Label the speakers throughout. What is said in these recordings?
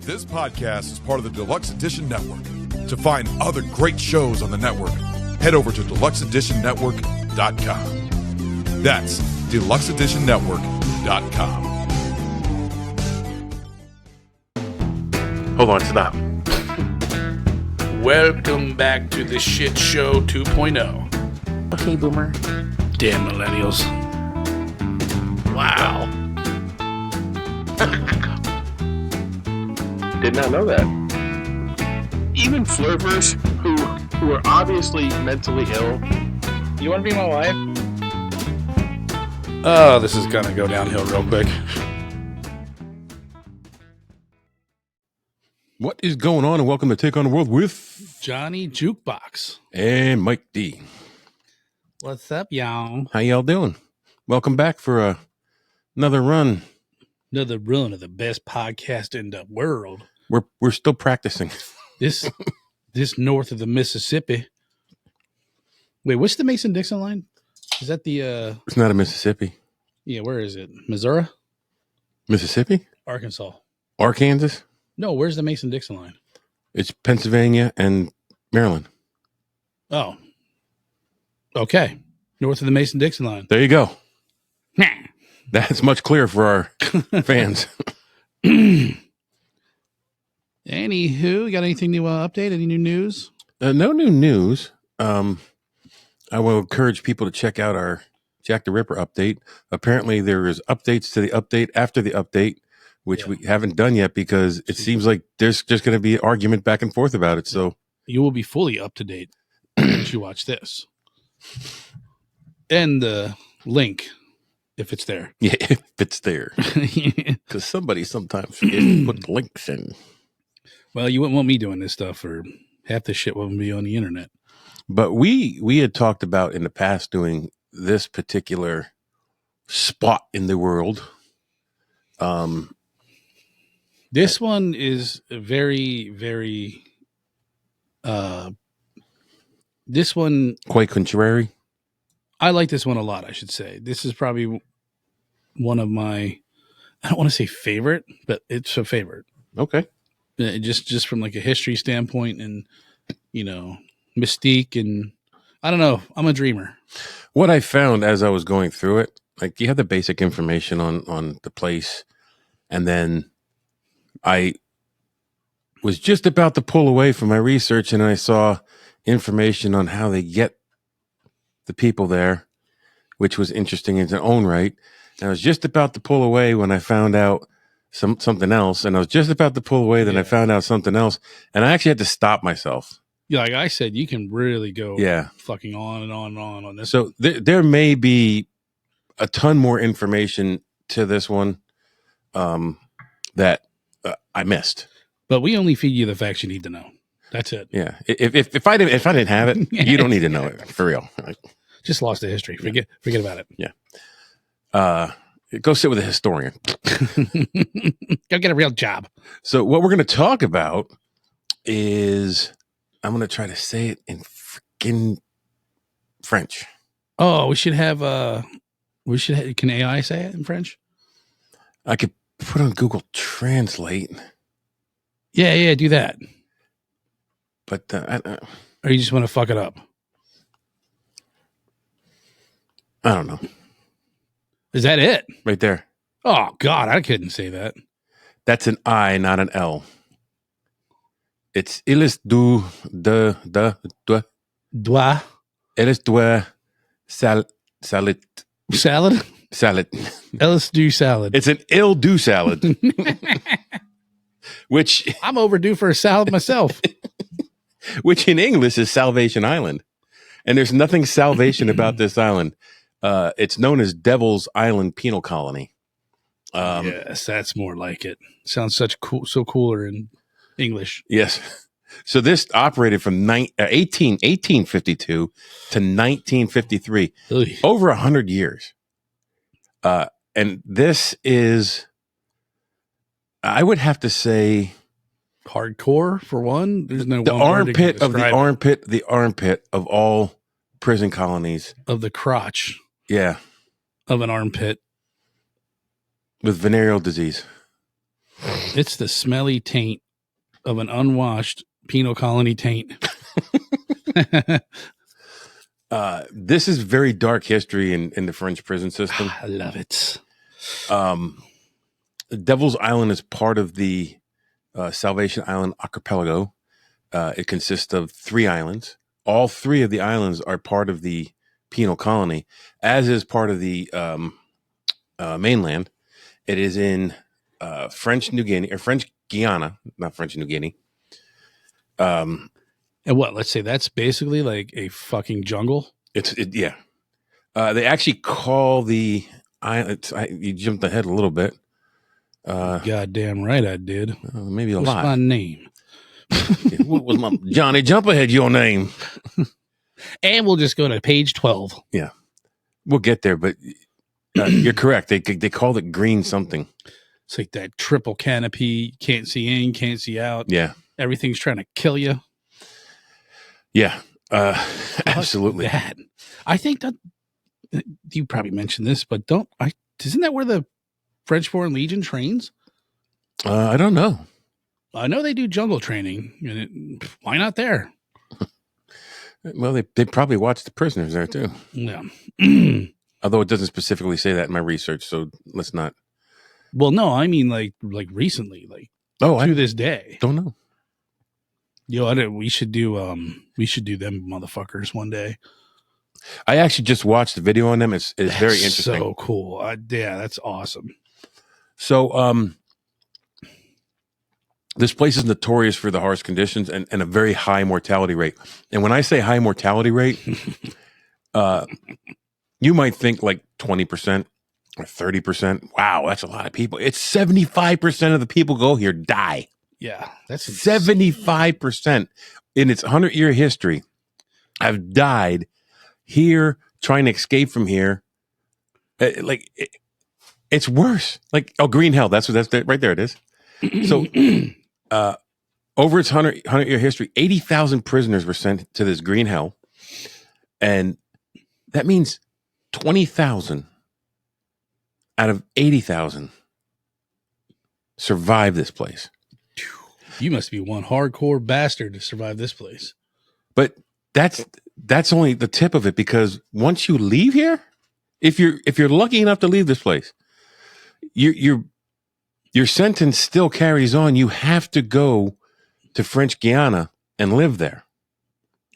Speaker 1: This podcast is part of the Deluxe Edition Network. To find other great shows on the network, head over to deluxeeditionnetwork.com. That's deluxeeditionnetwork.com.
Speaker 2: Hold on, stop.
Speaker 3: Welcome back to the Shit Show 2.0.
Speaker 4: Okay, boomer.
Speaker 3: Damn millennials. Wow.
Speaker 2: Did not know that. Even flirters who are obviously mentally ill. You want to be my wife?
Speaker 3: Oh, this is gonna go downhill real quick.
Speaker 5: What is going on, and welcome to Take on the World with
Speaker 3: Johnny Jukebox.
Speaker 5: and Mike D.
Speaker 3: What's up, y'all?
Speaker 5: How y'all doing? Welcome back for another run.
Speaker 3: Another run of the best podcast in the world.
Speaker 5: We're still practicing.
Speaker 3: This north of the Mississippi. Wait, what's the Mason-Dixon line? Is that the
Speaker 5: It's not a Mississippi.
Speaker 3: Yeah, where is it? Missouri?
Speaker 5: Mississippi?
Speaker 3: Arkansas.
Speaker 5: Arkansas?
Speaker 3: No, where's the Mason-Dixon line?
Speaker 5: It's Pennsylvania and Maryland.
Speaker 3: Oh. Okay. North of the Mason-Dixon line.
Speaker 5: There you go. That's much clearer for our fans.
Speaker 3: Anywho, you got anything to update? Any new news?
Speaker 5: No new news. I will encourage people to check out our Jack the Ripper update. Apparently, there is updates to the update after the update, which we haven't done yet because it seems like there's just going to be an argument back and forth about it. So
Speaker 3: you will be fully up to date once you watch this. And the link, if it's there.
Speaker 5: yeah, if it's there, because somebody sometimes forgets to put links in.
Speaker 3: Well, you wouldn't want me doing this stuff, or half this shit wouldn't be on the internet.
Speaker 5: But we had talked about in the past doing this particular spot in the world.
Speaker 3: This one is very, very. This one,
Speaker 5: Quite contrary.
Speaker 3: I like this one a lot, I should say. This is probably one of my, I don't want to say favorite, but it's a favorite.
Speaker 5: Okay.
Speaker 3: Just from like a history standpoint and, mystique, and I don't know. I'm a dreamer.
Speaker 5: What I found as I was going through it, like you have the basic information on the place, and then I was just about to pull away from my research, and I saw information on how they get the people there, which was interesting in its own right. And I was just about to pull away when I found out something else, and I was just about to pull away, then I found out something else, and I actually had to stop myself.
Speaker 3: Yeah, like I said, you can really go fucking on and on and on this.
Speaker 5: So there may be a ton more information to this one that I missed.
Speaker 3: But we only feed you the facts you need to know. That's it.
Speaker 5: Yeah. If I didn't have it, you don't need to know it for real.
Speaker 3: Just lost the history. Forget about it.
Speaker 5: Yeah. Go sit with a historian.
Speaker 3: Go get a real job.
Speaker 5: So what we're going to talk about is, I'm going to try to say it in freaking French.
Speaker 3: Oh, we should have, can AI say it in French?
Speaker 5: I could put on Google Translate.
Speaker 3: Yeah, do that.
Speaker 5: But
Speaker 3: Or you just want to fuck it up?
Speaker 5: I don't know.
Speaker 3: Is that it?
Speaker 5: Right there.
Speaker 3: Oh, God, I couldn't say that.
Speaker 5: That's an I, not an L. It's il est du, de,
Speaker 3: Doigt.
Speaker 5: il est du, salad.
Speaker 3: Salad?
Speaker 5: Salad.
Speaker 3: Let's do salad.
Speaker 5: It's an ill do salad. Which
Speaker 3: I'm overdue for a salad myself.
Speaker 5: which in English is Salvation Island. And there's nothing salvation about this island. It's known as Devil's Island Penal Colony.
Speaker 3: Yes, that's more like it. Sounds so cooler in English.
Speaker 5: Yes. So this operated from 1852 to 1953, over 100 years. And this is, I would have to say,
Speaker 3: hardcore for one. There's no
Speaker 5: the armpit of the armpit of all prison colonies,
Speaker 3: of the crotch.
Speaker 5: Yeah,
Speaker 3: of an armpit
Speaker 5: with venereal disease.
Speaker 3: It's the smelly taint of an unwashed penal colony taint.
Speaker 5: This is very dark history in the French prison system.
Speaker 3: I love it.
Speaker 5: Devil's Island is part of the Salvation Island archipelago. It consists of 3 islands. All 3 of the islands are part of the penal colony, as is part of the mainland. It is in French Guiana, not French New Guinea.
Speaker 3: And what? Let's say that's basically like a fucking jungle.
Speaker 5: Yeah. They actually call the island. You jumped ahead a little bit.
Speaker 3: Goddamn right I did.
Speaker 5: Maybe a
Speaker 3: What's
Speaker 5: lot.
Speaker 3: my name?
Speaker 5: What was my Johnny Jump Ahead? Your name?
Speaker 3: And we'll just go to page 12.
Speaker 5: Yeah, we'll get there. But you're correct. They called it green something.
Speaker 3: It's like that triple canopy. Can't see in, can't see out.
Speaker 5: Yeah.
Speaker 3: Everything's trying to kill you.
Speaker 5: Yeah. Absolutely.
Speaker 3: That. I think that you probably mentioned this, but isn't that where the French Foreign Legion trains?
Speaker 5: I don't know.
Speaker 3: I know they do jungle training. And why not there?
Speaker 5: Well, they probably watch the prisoners there too.
Speaker 3: Yeah.
Speaker 5: Although it doesn't specifically say that in my research, so let's not.
Speaker 3: Well, no, I mean like recently, to this day.
Speaker 5: Don't know.
Speaker 3: We should do them motherfuckers one day.
Speaker 5: I actually just watched the video on them. It's very interesting.
Speaker 3: So cool. Yeah, that's awesome.
Speaker 5: So, this place is notorious for the harsh conditions and a very high mortality rate. And when I say high mortality rate, you might think like 20% or 30%. Wow, that's a lot of people. It's 75% of the people go here die.
Speaker 3: Yeah, that's
Speaker 5: 75% in its 100-year history have died here trying to escape from here. It's worse. Green hell. That's right there. It is. So, over its 100-year history, 80,000 prisoners were sent to this green hell, and that means 20,000 out of 80,000 survived this place.
Speaker 3: You must be one hardcore bastard to survive this place.
Speaker 5: But that's only the tip of it, because once you leave here, if you're lucky enough to leave this place, your sentence still carries on. You have to go to French Guiana and live there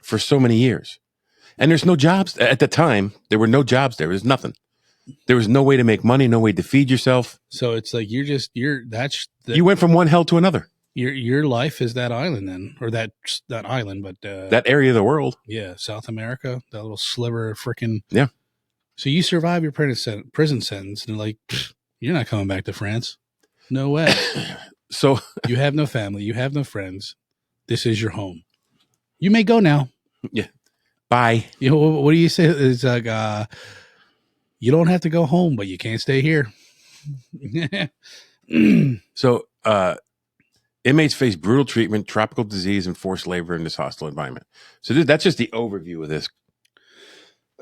Speaker 5: for so many years. And there's no jobs at the time. There were no jobs there. There's nothing. There was no way to make money, no way to feed yourself.
Speaker 3: So it's like you
Speaker 5: went from one hell to another.
Speaker 3: Your life is that island then, or that island, but
Speaker 5: that area of the world.
Speaker 3: Yeah, South America, that little sliver of freaking.
Speaker 5: Yeah.
Speaker 3: So you survive your prison sentence, and like, you're not coming back to France. No way.
Speaker 5: So
Speaker 3: you have no family, you have no friends. This is your home. You may go now.
Speaker 5: Yeah. Bye.
Speaker 3: You know what do you say? It's like you don't have to go home, but you can't stay here.
Speaker 5: So inmates face brutal treatment, tropical disease, and forced labor in this hostile environment. So that's just the overview of this.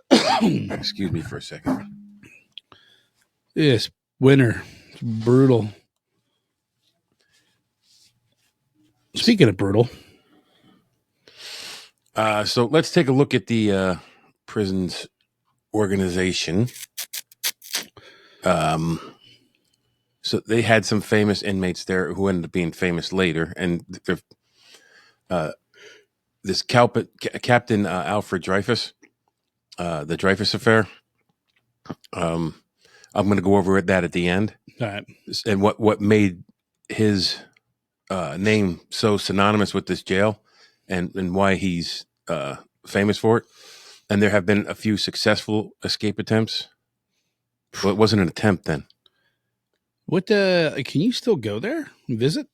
Speaker 5: Excuse me for a second.
Speaker 3: Yes, winter. It's brutal. Speaking of brutal.
Speaker 5: So let's take a look at the prisons organization. So they had some famous inmates there who ended up being famous later. And this Captain Alfred Dreyfus, the Dreyfus affair. I'm going to go over that at the end.
Speaker 3: All right.
Speaker 5: And what made his name so synonymous with this jail and why he's famous for it. And there have been a few successful escape attempts. Well, it wasn't an attempt then.
Speaker 3: What can you still go there and visit?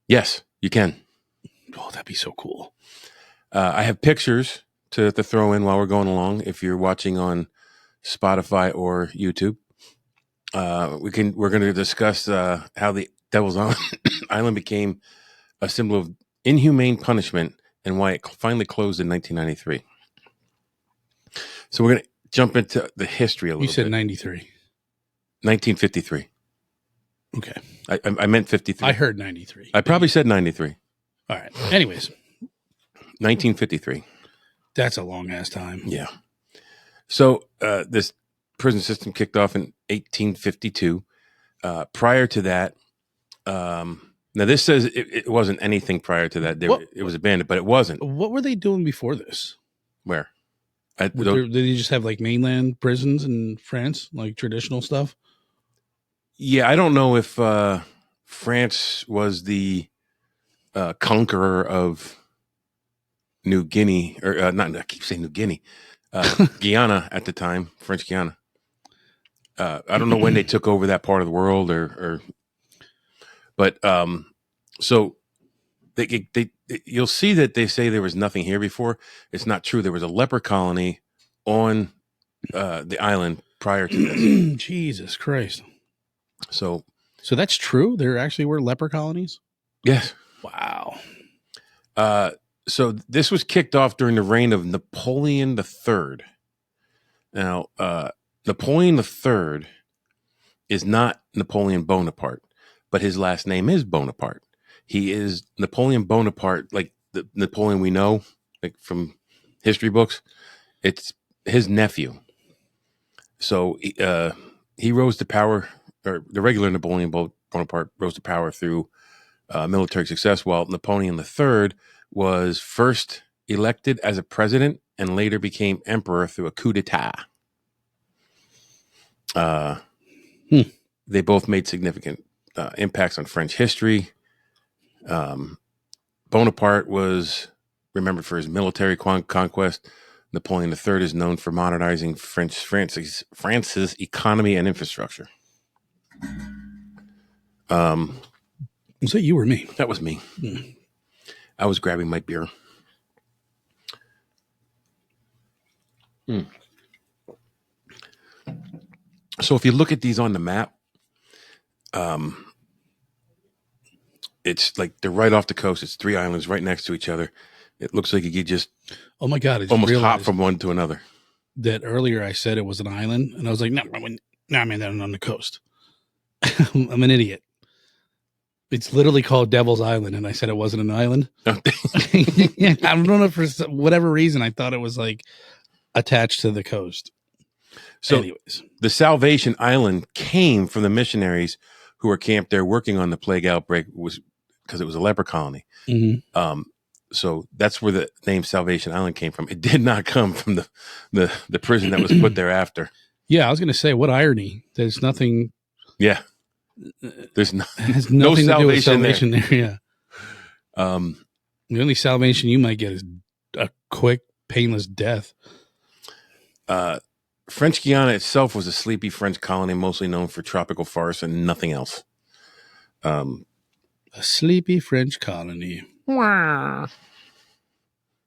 Speaker 5: Yes, you can.
Speaker 3: Oh, that'd be so cool.
Speaker 5: I have pictures to throw in while we're going along. If you're watching on Spotify or YouTube, we're going to discuss how the Devil's Island became a symbol of inhumane punishment and why it finally closed in 1993. So we're going to jump into the history a little bit.
Speaker 3: You said 93.
Speaker 5: 1953.
Speaker 3: Okay.
Speaker 5: I meant 53.
Speaker 3: I heard 93.
Speaker 5: I probably said 93.
Speaker 3: All right. Anyways,
Speaker 5: 1953.
Speaker 3: that's a long ass time.
Speaker 5: Yeah. So this prison system kicked off in 1852. Prior to that, now this says it wasn't anything prior to that. It was abandoned, but it wasn't.
Speaker 3: What were they doing before this?
Speaker 5: Where?
Speaker 3: Did they just have like mainland prisons in France, like traditional stuff?
Speaker 5: Yeah, I don't know if France was the conqueror of New Guinea, or not. I keep saying New Guinea, Guyana at the time, French Guiana. I don't know when they took over that part of the world, but so they you'll see that they say there was nothing here before. It's not true. There was a leper colony on the island prior to this.
Speaker 3: Jesus Christ.
Speaker 5: So
Speaker 3: that's true? There actually were leper colonies?
Speaker 5: yes.
Speaker 3: Wow.
Speaker 5: So this was kicked off during the reign of Napoleon III. Now, Napoleon III is not Napoleon Bonaparte, but his last name is Bonaparte. He is Napoleon Bonaparte, like the Napoleon we know, like from history books. It's his nephew. So he rose to power, or the regular Napoleon Bonaparte rose to power through military success, while Napoleon III was first elected as a president and later became emperor through a coup d'etat. They both made significant impacts on French history. Bonaparte was remembered for his military conquest. Napoleon III is known for modernizing France's economy and infrastructure.
Speaker 3: Was that you or me?
Speaker 5: That was me. I was grabbing my beer. So if you look at these on the map, it's like they're right off the coast. It's 3 islands right next to each other. It looks like you could just
Speaker 3: Oh my God. I just
Speaker 5: almost hop
Speaker 3: realized
Speaker 5: from one to another.
Speaker 3: that earlier I said it was an island, and I was like, no, I mean that on the coast. I'm an idiot. It's literally called Devil's Island, and I said it wasn't an island. I don't know, for whatever reason, I thought it was like attached to the coast.
Speaker 5: So
Speaker 3: anyways,
Speaker 5: the Salvation Island came from the missionaries who were camped there working on the plague outbreak, was because it was a leper colony.
Speaker 3: mm-hmm.
Speaker 5: So that's where the name Salvation Island came from. It did not come from the prison that was put there after.
Speaker 3: Yeah, I was going to say, what irony. There's nothing.
Speaker 5: Yeah. There's
Speaker 3: Has
Speaker 5: no
Speaker 3: nothing to do with
Speaker 5: salvation
Speaker 3: salvation there. Yeah. The only salvation you might get is a quick, painless death.
Speaker 5: French Guiana itself was a sleepy French colony, mostly known for tropical forests and nothing else.
Speaker 3: A sleepy French colony.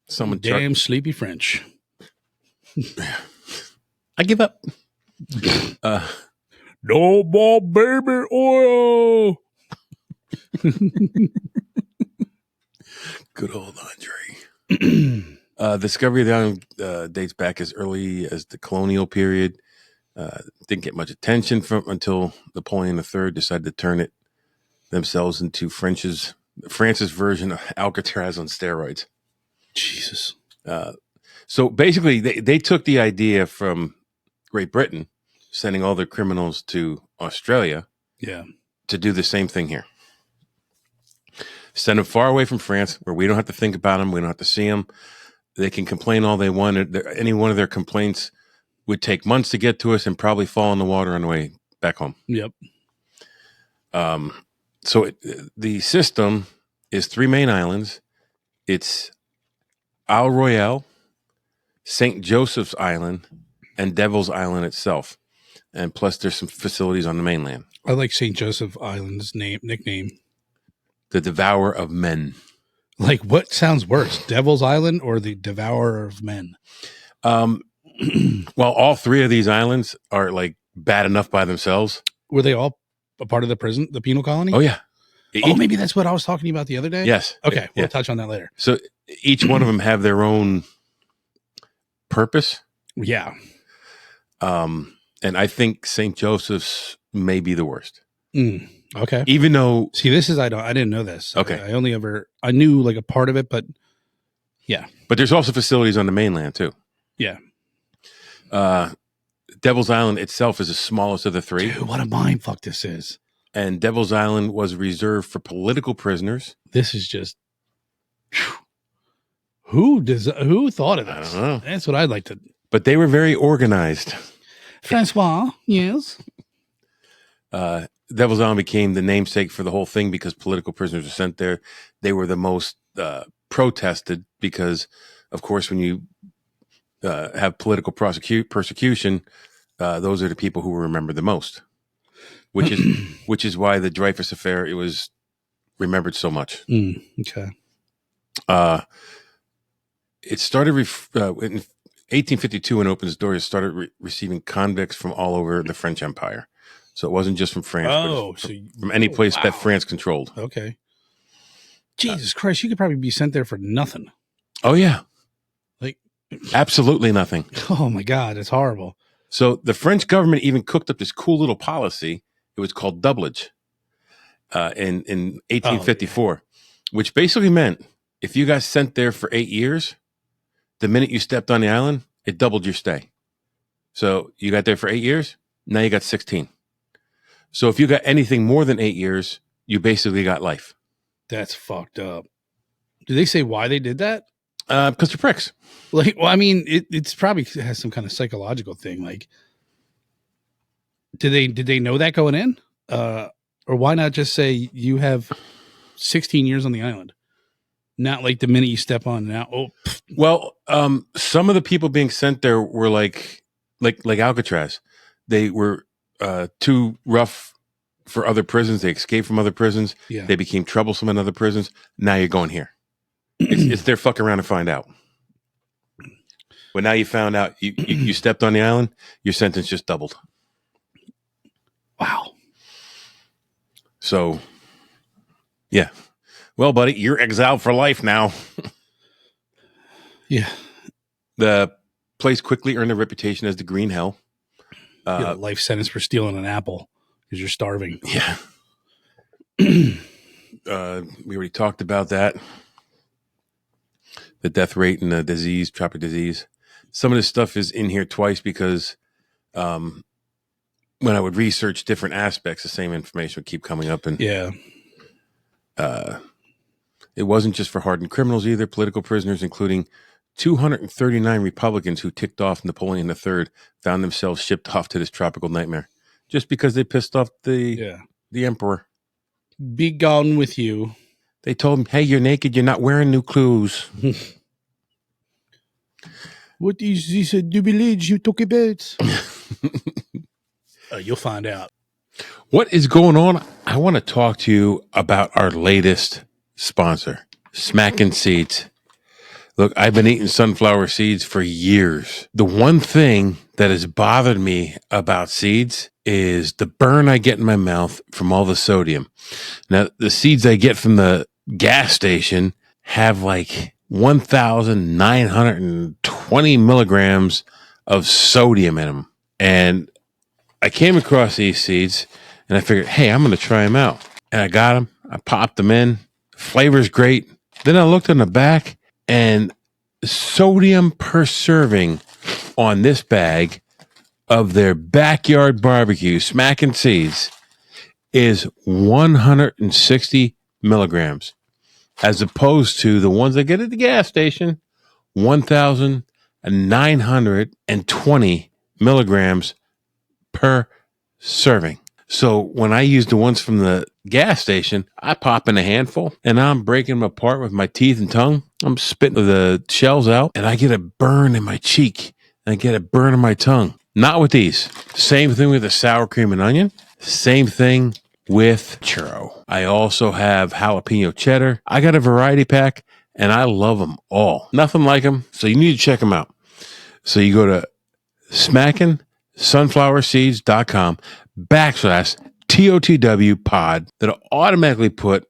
Speaker 5: Someone
Speaker 3: sleepy French.
Speaker 5: I give up.
Speaker 3: No more baby oil.
Speaker 5: Good old Andre. Discovery of the island dates back as early as the colonial period. Didn't get much attention until Napoleon III decided to turn it themselves into France's version of Alcatraz on steroids.
Speaker 3: Jesus.
Speaker 5: So basically, they took the idea from Great Britain, sending all their criminals to Australia, to do the same thing here. Send them far away from France, where we don't have to think about them, we don't have to see them. They can complain all they want. Any one of their complaints would take months to get to us and probably fall in the water on the way back home.
Speaker 3: Yep.
Speaker 5: So the system is 3 main islands. It's Isle Royale, St. Joseph's Island, and Devil's Island itself. And plus there's some facilities on the mainland.
Speaker 3: I like St. Joseph Island's nickname.
Speaker 5: The Devourer of Men.
Speaker 3: Like, what sounds worse, Devil's Island or the Devourer of Men?
Speaker 5: Well, all 3 of these islands are like bad enough by themselves.
Speaker 3: Were they all a part of the prison, the penal colony?
Speaker 5: Oh, yeah.
Speaker 3: Maybe that's what I was talking about the other day?
Speaker 5: Yes.
Speaker 3: Okay, we'll
Speaker 5: yeah.
Speaker 3: touch on that later.
Speaker 5: So each one of them have their own purpose.
Speaker 3: Yeah.
Speaker 5: And I think St. Joseph's may be the worst.
Speaker 3: Okay.
Speaker 5: Even though,
Speaker 3: See, this is I didn't know this.
Speaker 5: Okay.
Speaker 3: I knew like a part of it, but yeah.
Speaker 5: but there's also facilities on the mainland too.
Speaker 3: Yeah.
Speaker 5: Devil's Island itself is the smallest of the three.
Speaker 3: Dude, what a mind fuck this is.
Speaker 5: And Devil's Island was reserved for political prisoners.
Speaker 3: This is just who thought of this?
Speaker 5: I don't know.
Speaker 3: That's what I'd like to.
Speaker 5: But they were very organized.
Speaker 3: Francois, yes.
Speaker 5: Devil's Island became the namesake for the whole thing because political prisoners were sent there. They were the most protested because, of course, when you have political persecution, those are the people who were remembered the most. Which is why the Dreyfus affair, it was remembered so much.
Speaker 3: Okay.
Speaker 5: It started in 1852 when it opened its doors. It started receiving convicts from all over the French Empire. So it wasn't just from France, but from any place that France controlled.
Speaker 3: Okay. Jesus Christ, you could probably be sent there for nothing.
Speaker 5: Oh yeah,
Speaker 3: like
Speaker 5: absolutely nothing.
Speaker 3: Oh my God, it's horrible.
Speaker 5: So the French government even cooked up this cool little policy. It was called doublage in 1854, which basically meant if you got sent there for 8 years, the minute you stepped on the island, it doubled your stay. So you got there for 8 years, now you got 16. So if you got anything more than 8 years, you basically got life.
Speaker 3: That's fucked up. Did they say why they did that?
Speaker 5: Because they're pricks.
Speaker 3: Like, well, I mean, it's probably has some kind of psychological thing. Like, did they know that going in? Or why not just say you have 16 years on the island? Not like the minute you step on now. Oh,
Speaker 5: well, some of the people being sent there were like Alcatraz. They were too rough for other prisons. They escaped from other prisons.
Speaker 3: Yeah.
Speaker 5: They became troublesome in other prisons. Now you're going here. It's their fuck around to find out. But now you found out you stepped on the island, your sentence just doubled.
Speaker 3: Wow.
Speaker 5: So, yeah. Well, buddy, you're exiled for life now.
Speaker 3: Yeah.
Speaker 5: The place quickly earned a reputation as the Green Hell.
Speaker 3: You get a life sentence for stealing an apple because you're starving.
Speaker 5: Yeah. We already talked about that. The death rate and the disease, tropic disease. Some of this stuff is in here twice because when I would research different aspects, the same information would keep coming up. And
Speaker 3: yeah.
Speaker 5: It wasn't just for hardened criminals either. Political prisoners, including 239 Republicans who ticked off Napoleon III, found themselves shipped off to this tropical nightmare just because they pissed off the emperor.
Speaker 3: Be gone with you.
Speaker 5: They told him, hey, you're naked. You're not wearing new clothes.
Speaker 3: What is this village you talk about? You'll find out.
Speaker 5: What is going on? I want to talk to you about our latest sponsor, Smackin' Seeds. Look, I've been eating sunflower seeds for years. The one thing that has bothered me about seeds is the burn I get in my mouth from all the sodium. Now, the seeds I get from the gas station have like 1,920 milligrams of sodium in them. And I came across these seeds and I figured, hey, I'm going to try them out. And I got them. I popped them in. Flavor's great. Then I looked on the back and sodium per serving on this bag of their backyard barbecue, Smackin' Seeds, is 160 milligrams, as opposed to the ones I get at the gas station, 1,920 milligrams per serving. So when I use the ones from the gas station, I pop in a handful and I'm breaking them apart with my teeth and tongue. I'm spitting the shells out and I get a burn in my cheek and I get a burn in my tongue. Not with these. Same thing with the sour cream and onion. Same thing with churro. I also have jalapeno cheddar. I got a variety pack and I love them all. Nothing like them. So you need to check them out. So you go to smackinsunflowerseeds.com/TOTW pod. That'll automatically put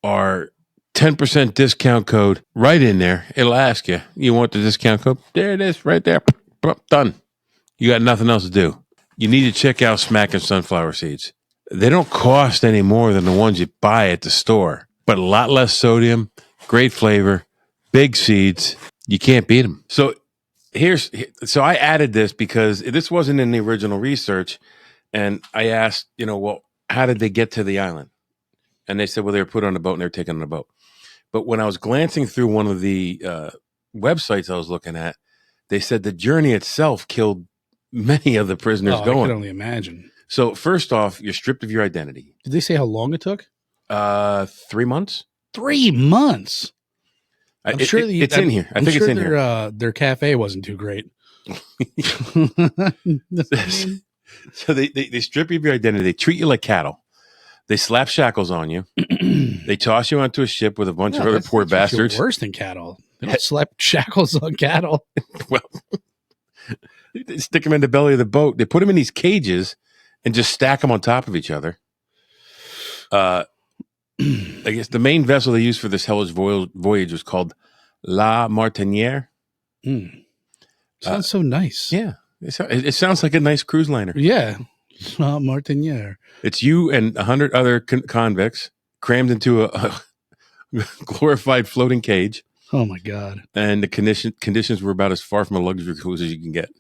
Speaker 5: our 10% discount code right in there. It'll ask you, you want the discount code? There it is, right there. Done. You got nothing else to do. You need to check out Smackin' Sunflower Seeds. They don't cost any more than the ones you buy at the store, but a lot less sodium, great flavor, big seeds. You can't beat them. So I added this because this wasn't in the original research, and I asked, well, how did they get to the island? And they said, well, they were put on a boat and they were taken on a boat. But when I was glancing through one of the websites I was looking at, they said the journey itself killed many of the prisoners going.
Speaker 3: I can only imagine.
Speaker 5: So first off, you're stripped of your identity.
Speaker 3: Did they say how long it took?
Speaker 5: 3 months.
Speaker 3: 3 months. I'm sure
Speaker 5: it's in here. I think it's in here.
Speaker 3: Their cafe wasn't too great.
Speaker 5: So they strip you of your identity. They treat you like cattle. They slap shackles on you. They toss you onto a ship with a bunch of other poor bastards.
Speaker 3: Worse than cattle. They don't slap shackles on cattle.
Speaker 5: Well, they stick them in the belly of the boat. They put them in these cages and just stack them on top of each other. I guess the main vessel they used for this hellish voyage was called La Martinière.
Speaker 3: Sounds so nice.
Speaker 5: Yeah. It sounds like a nice cruise liner.
Speaker 3: Yeah. La Martinière.
Speaker 5: It's you and 100 other convicts crammed into a glorified floating cage.
Speaker 3: Oh, my God.
Speaker 5: And the conditions were about as far from a luxury cruise as you can get.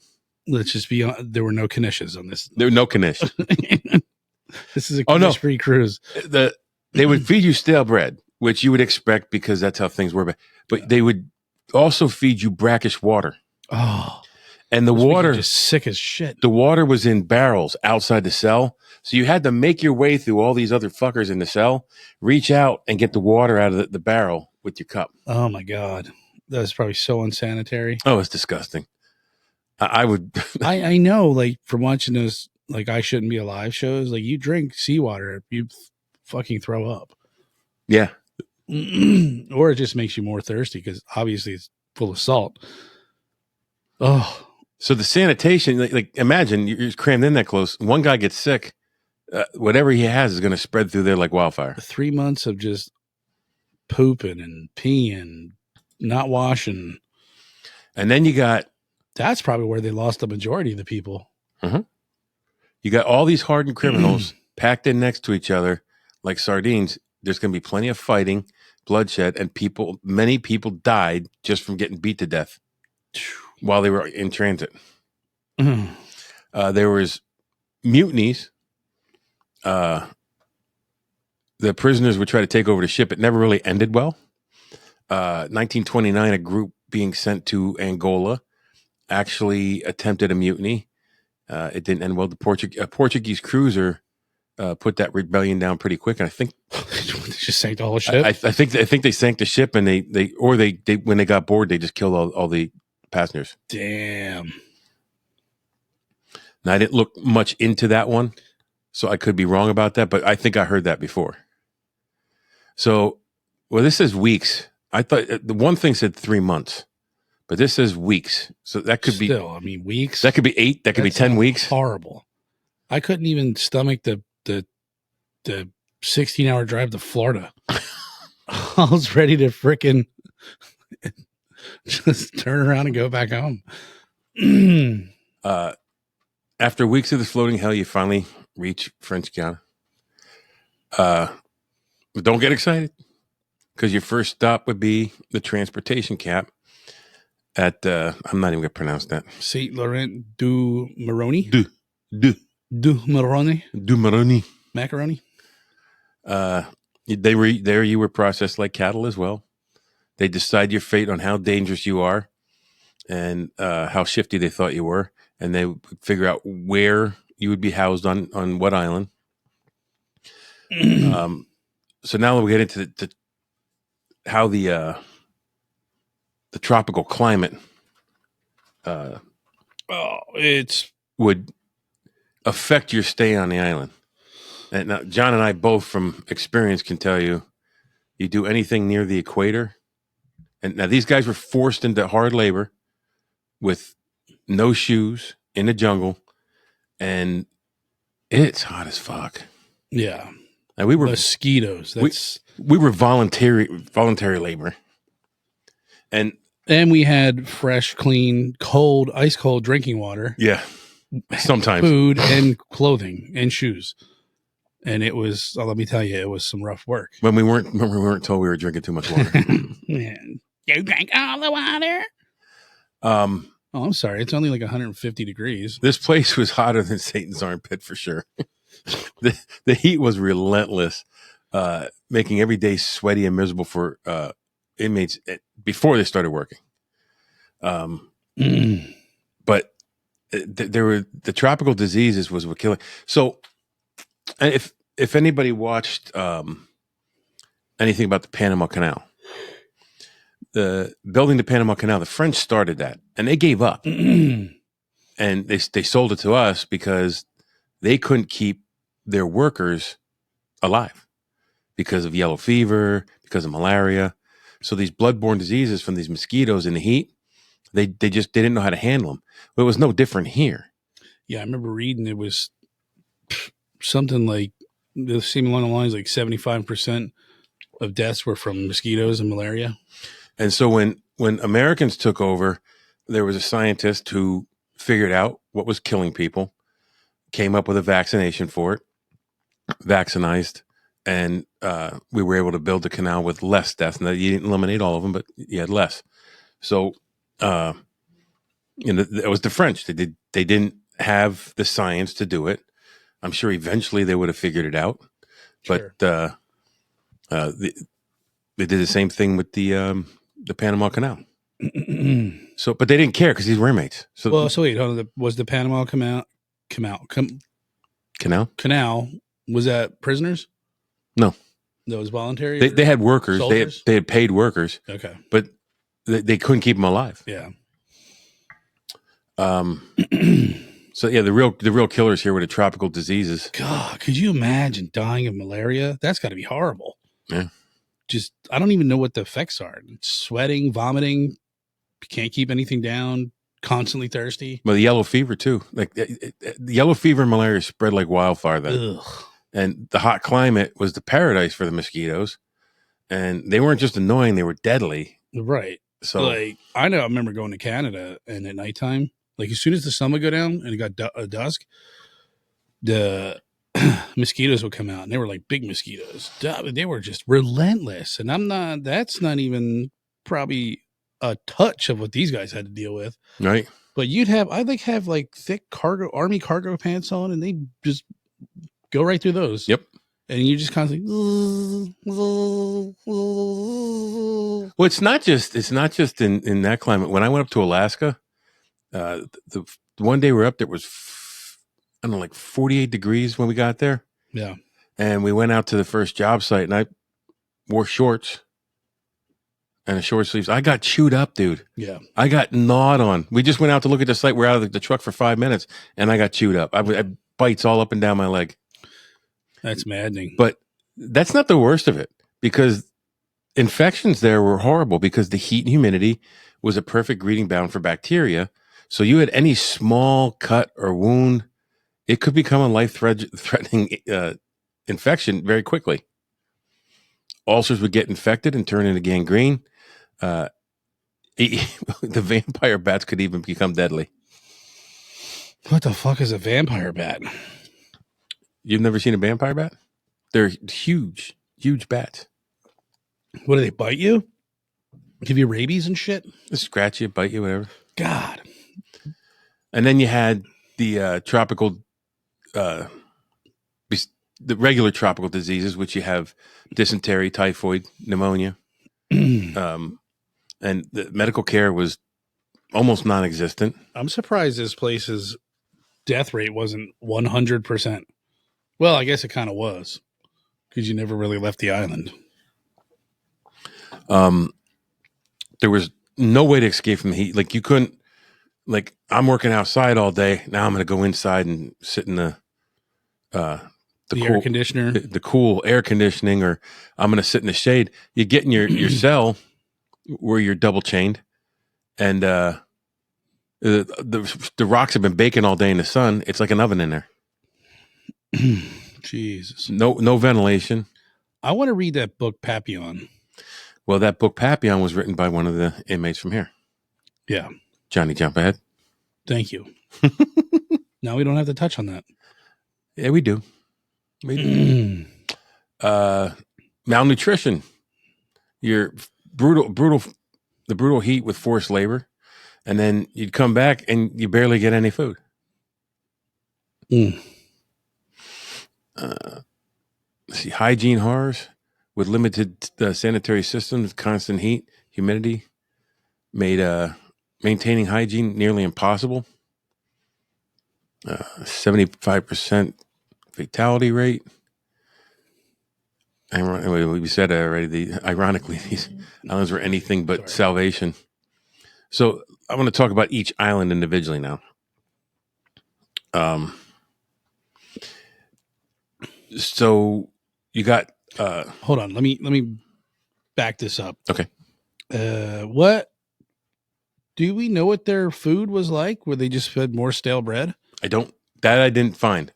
Speaker 3: Let's just be honest. There were no knishes on this.
Speaker 5: There were no knish.
Speaker 3: This is a knish-free cruise.
Speaker 5: They would feed you stale bread, which you would expect because that's how things were. But they would also feed you brackish water.
Speaker 3: Oh.
Speaker 5: And the water,
Speaker 3: just sick as shit.
Speaker 5: The water was in barrels outside the cell. So you had to make your way through all these other fuckers in the cell, reach out and get the water out of the barrel with your cup.
Speaker 3: Oh my God. That was probably so unsanitary.
Speaker 5: Oh, it's disgusting. I would.
Speaker 3: I know, like, from watching those, like, I Shouldn't Be Alive shows, like, you drink seawater, you fucking throw up.
Speaker 5: Yeah.
Speaker 3: Or it just makes you more thirsty because obviously it's full of salt. Oh.
Speaker 5: So the sanitation, like imagine you're crammed in that close. One guy gets sick, whatever he has is going to spread through there like wildfire.
Speaker 3: 3 months of just pooping and peeing, not washing.
Speaker 5: And then you got...
Speaker 3: That's probably where they lost the majority of the people.
Speaker 5: Mm-hmm. You got all these hardened criminals packed in next to each other like sardines. There's going to be plenty of fighting, bloodshed, and many people died just from getting beat to death while they were in transit. There was mutinies. The prisoners would try to take over the ship. It never really ended well. 1929, a group being sent to Angola actually attempted a mutiny. It didn't end well. A Portuguese cruiser put that rebellion down pretty quick, and I think
Speaker 3: they just sank the whole ship.
Speaker 5: I think they sank the ship, and they when they got bored, they just killed all the passengers.
Speaker 3: Damn.
Speaker 5: Now, I didn't look much into that one, so I could be wrong about that, but I think I heard that before. So, well, this says weeks. I thought the one thing said 3 months, but this says weeks. So that could be
Speaker 3: weeks.
Speaker 5: That could be 8. That could be 10 weeks.
Speaker 3: Horrible. I couldn't even stomach the 16-hour drive to Florida. I was ready to frickin' just turn around and go back home.
Speaker 5: After weeks of this floating hell, you finally reach French Guiana. Don't get excited, because your first stop would be the transportation camp at, I'm not even going to pronounce that.
Speaker 3: Saint Laurent du Maroni?
Speaker 5: Du
Speaker 3: Maroni?
Speaker 5: Du Maroni.
Speaker 3: Macaroni?
Speaker 5: There you were processed like cattle as well. They decide your fate on how dangerous you are and how shifty they thought you were. And they would figure out where you would be housed on what island. So now we get into how the tropical climate would affect your stay on the island. And now John and I both from experience can tell you do anything near the equator. And now these guys were forced into hard labor with no shoes in the jungle, and it's hot as fuck.
Speaker 3: Yeah.
Speaker 5: And we were
Speaker 3: mosquitoes.
Speaker 5: We were voluntary labor. And
Speaker 3: we had fresh, clean, cold, ice cold drinking water.
Speaker 5: Yeah. Sometimes
Speaker 3: food and clothing and shoes. And it was, let me tell you, it was some rough work.
Speaker 5: When we weren't told we were drinking too much water.
Speaker 3: Man, you drank all the water. Oh, I'm sorry. It's only like 150 degrees.
Speaker 5: This place was hotter than Satan's armpit for sure. The heat was relentless, making every day sweaty and miserable for inmates before they started working. But there were the tropical diseases was what killing. So, if anybody watched anything about the Panama Canal, the building the Panama Canal, the French started that, and they gave up, and they sold it to us because they couldn't keep their workers alive because of yellow fever, because of malaria. So these bloodborne diseases from these mosquitoes in the heat, they didn't know how to handle them. But it was no different here.
Speaker 3: Yeah, I remember reading it was something like, it seemed along the lines like 75% of deaths were from mosquitoes and malaria.
Speaker 5: And so when Americans took over, there was a scientist who figured out what was killing people, came up with a vaccination for it, vaccinized, and we were able to build the canal with less deaths. Now, you didn't eliminate all of them, but you had less. So, it was the French. They didn't have the science to do it. I'm sure eventually they would have figured it out,
Speaker 3: Sure.
Speaker 5: but they did the same thing with the Panama Canal. So, but they didn't care because these were inmates. So,
Speaker 3: wait, hold on. Was the Panama Canal was that prisoners?
Speaker 5: No,
Speaker 3: that was voluntary.
Speaker 5: They had workers.
Speaker 3: Soldiers?
Speaker 5: They had paid workers.
Speaker 3: Okay,
Speaker 5: but they couldn't keep them alive.
Speaker 3: Yeah.
Speaker 5: So yeah, the real killers here were the tropical diseases.
Speaker 3: God, could you imagine dying of malaria? That's got to be horrible.
Speaker 5: Yeah.
Speaker 3: Just, I don't even know what the effects are. Sweating, vomiting, can't keep anything down, constantly thirsty.
Speaker 5: Well, the yellow fever too. Like the yellow fever and malaria spread like wildfire then.
Speaker 3: Ugh.
Speaker 5: And the hot climate was the paradise for the mosquitoes. And they weren't just annoying, they were deadly.
Speaker 3: Right.
Speaker 5: So
Speaker 3: like, I remember going to Canada, and at nighttime, like as soon as the sun would go down and it got dusk, the mosquitoes would come out, and they were like big mosquitoes. They were just relentless. And that's not even probably a touch of what these guys had to deal with.
Speaker 5: right.
Speaker 3: But I'd have thick army cargo pants on, and they just go right through those.
Speaker 5: Yep.
Speaker 3: And you just constantly.
Speaker 5: Well, it's not just in that climate. When I went up to Alaska, the one day we were up there was I don't know, like 48 degrees when we got there.
Speaker 3: Yeah.
Speaker 5: And we went out to the first job site, and I wore shorts and a short sleeves. I got chewed up, dude.
Speaker 3: Yeah.
Speaker 5: I got gnawed on. We just went out to look at the site. We're out of the truck for 5 minutes, and I got chewed up. I had bites all up and down my leg.
Speaker 3: That's maddening.
Speaker 5: But that's not the worst of it, because infections there were horrible because the heat and humidity was a perfect breeding ground for bacteria. So you had any small cut or wound, it could become a life-threatening infection very quickly. Ulcers would get infected and turn into gangrene. The vampire bats could even become deadly.
Speaker 3: What the fuck is a vampire bat?
Speaker 5: You've never seen a vampire bat? They're huge, huge bats.
Speaker 3: What, do they bite you? Give you rabies and shit?
Speaker 5: They scratch you, bite you, whatever.
Speaker 3: God.
Speaker 5: And then you had the tropical, the regular tropical diseases, which you have dysentery, typhoid, pneumonia. And the medical care was almost non-existent.
Speaker 3: I'm surprised this place's death rate wasn't 100%. Well, I guess it kind of was, because you never really left the island.
Speaker 5: There was no way to escape from the heat. Like you couldn't, like I'm working outside all day. Now I'm going to go inside and sit in the cool
Speaker 3: air conditioner,
Speaker 5: the cool air conditioning, or I'm going to sit in the shade. You get in your cell where you're double chained, and the rocks have been baking all day in the sun. It's like an oven in there.
Speaker 3: Jesus.
Speaker 5: No ventilation.
Speaker 3: I want to read that book, Papillon.
Speaker 5: Well, that book, Papillon, was written by one of the inmates from here.
Speaker 3: Yeah.
Speaker 5: Johnny Jump Ahead.
Speaker 3: Thank you. Now we don't have to touch on that.
Speaker 5: Yeah, we do. Maybe. Malnutrition. You're the brutal heat with forced labor, and then you'd come back and you barely get any food. See, hygiene horrors with limited sanitary systems, constant heat, humidity, made maintaining hygiene nearly impossible. 75% fatality rate. We said already. Ironically, these islands were anything but salvation. So I want to talk about each island individually now. So you got.
Speaker 3: Hold on. Let me back this up.
Speaker 5: Okay.
Speaker 3: What do we know what their food was like? Were they just fed more stale bread?
Speaker 5: I didn't find.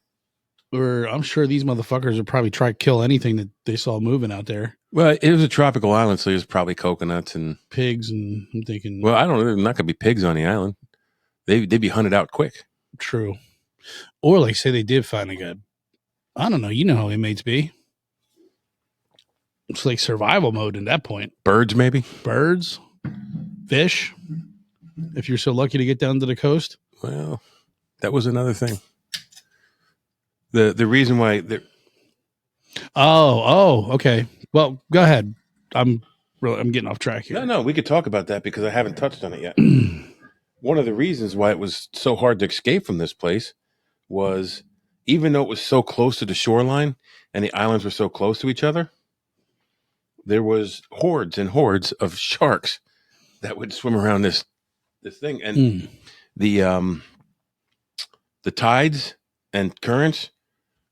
Speaker 3: Or I'm sure these motherfuckers would probably try to kill anything that they saw moving out there.
Speaker 5: Well, it was a tropical island, so there's probably coconuts and
Speaker 3: pigs, and I'm thinking.
Speaker 5: Well, I don't know. There's not gonna be pigs on the island. They'd be hunted out quick.
Speaker 3: True. Or like say they did find I don't know. You know how inmates be. It's like survival mode at that point.
Speaker 5: Birds, maybe.
Speaker 3: Birds, fish. If you're so lucky to get down to the coast.
Speaker 5: Well, that was another thing. The reason why they're.
Speaker 3: Oh, okay. Well, go ahead. I'm getting off track here.
Speaker 5: No, we could talk about that because I haven't touched on it yet. One of the reasons why it was so hard to escape from this place was even though it was so close to the shoreline and the islands were so close to each other, there was hordes and hordes of sharks that would swim around this thing, and the tides and currents